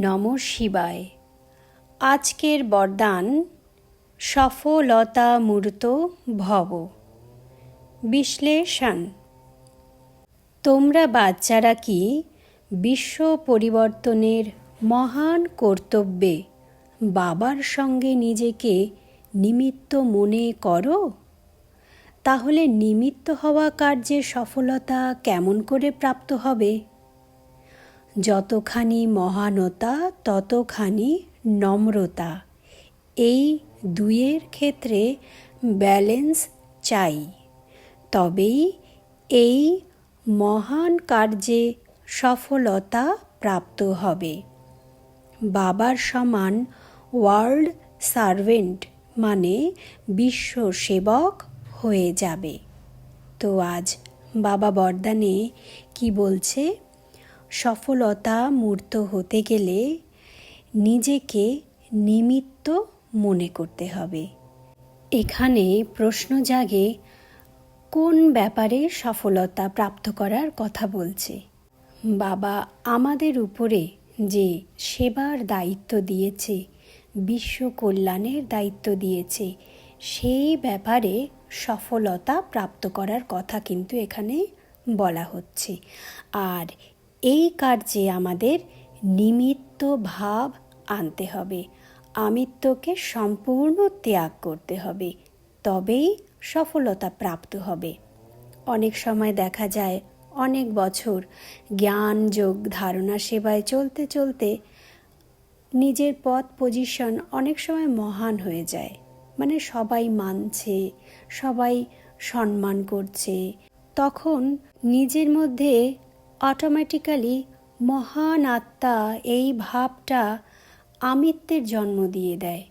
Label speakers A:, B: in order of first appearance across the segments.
A: নমঃ শিবায়। আজকের বরদান সফলতা মূর্ত ভব। বিশ্লেষণ। তোমরা বাচ্চারা কি বিশ্ব পরিবর্তনের মহান কর্তব্যে বাবার সঙ্গে নিজেকে নিমিত্ত মনে করো? তাহলে নিমিত্ত হওয়া কার্যে সফলতা কেমন করে প্রাপ্ত হবে? যতখানি মহানতা ততখানি নম্রতা, এই দুইয়ের ক্ষেত্রে ব্যালেন্স চাই। তবেই এই মহান কার্যে সফলতা প্রাপ্ত হবে। বাবার সমান ওয়ার্ল্ড সার্ভেন্ট মানে বিশ্ব সেবক হয়ে যাবে। তো আজ বাবা বরদানে কি বলছে? সফলতা মূর্ত হতে গেলে নিজেকে নিমিত্ত মনে করতে হবে। এখানে প্রশ্ন জাগে, কোন ব্যাপারে সফলতা প্রাপ্ত করার কথা বলছে? বাবা আমাদের উপরে যে সেবার দায়িত্ব দিয়েছে, বিশ্ব কল্যাণের দায়িত্ব দিয়েছে, সেই ব্যাপারে সফলতা প্রাপ্ত করার কথা কিন্তু এখানে বলা হচ্ছে। আর এই কার্যে আমাদের নিমিত্ত ভাব আনতে হবে, আমিত্বকে সম্পূর্ণ ত্যাগ করতে হবে, তবেই সফলতা প্রাপ্ত হবে। অনেক সময় দেখা যায় অনেক বছর জ্ঞান যোগ ধারণা সেবায় চলতে চলতে নিজের পদ পজিশন অনেক সময় মহান হয়ে যায়, মানে সবাই মানছে, সবাই সম্মান করছে, তখন নিজের মধ্যে অটোমেটিক্যালি মহান আত্মা এই ভাবটা আমিত্বের জন্ম দিয়ে দেয়।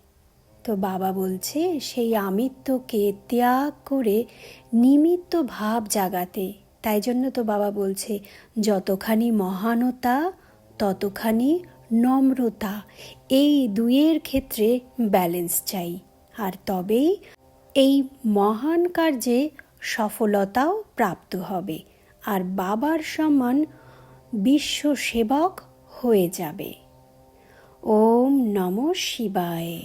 A: তো বাবা বলছে সেই আমিত্বকে ত্যাগ করে নিমিত্ত ভাব জাগাতে। তাই জন্য তো বাবা বলছে যতখানি মহানতা ততখানি নম্রতা, এই দুইয়ের ক্ষেত্রে ব্যালেন্স চাই। আর তবেই এই মহান কার্যে সফলতাও প্রাপ্ত হবে, আর বাবার সমান বিশ্ব সেবক হয়ে যাবে। ওম নমঃ শিবায়।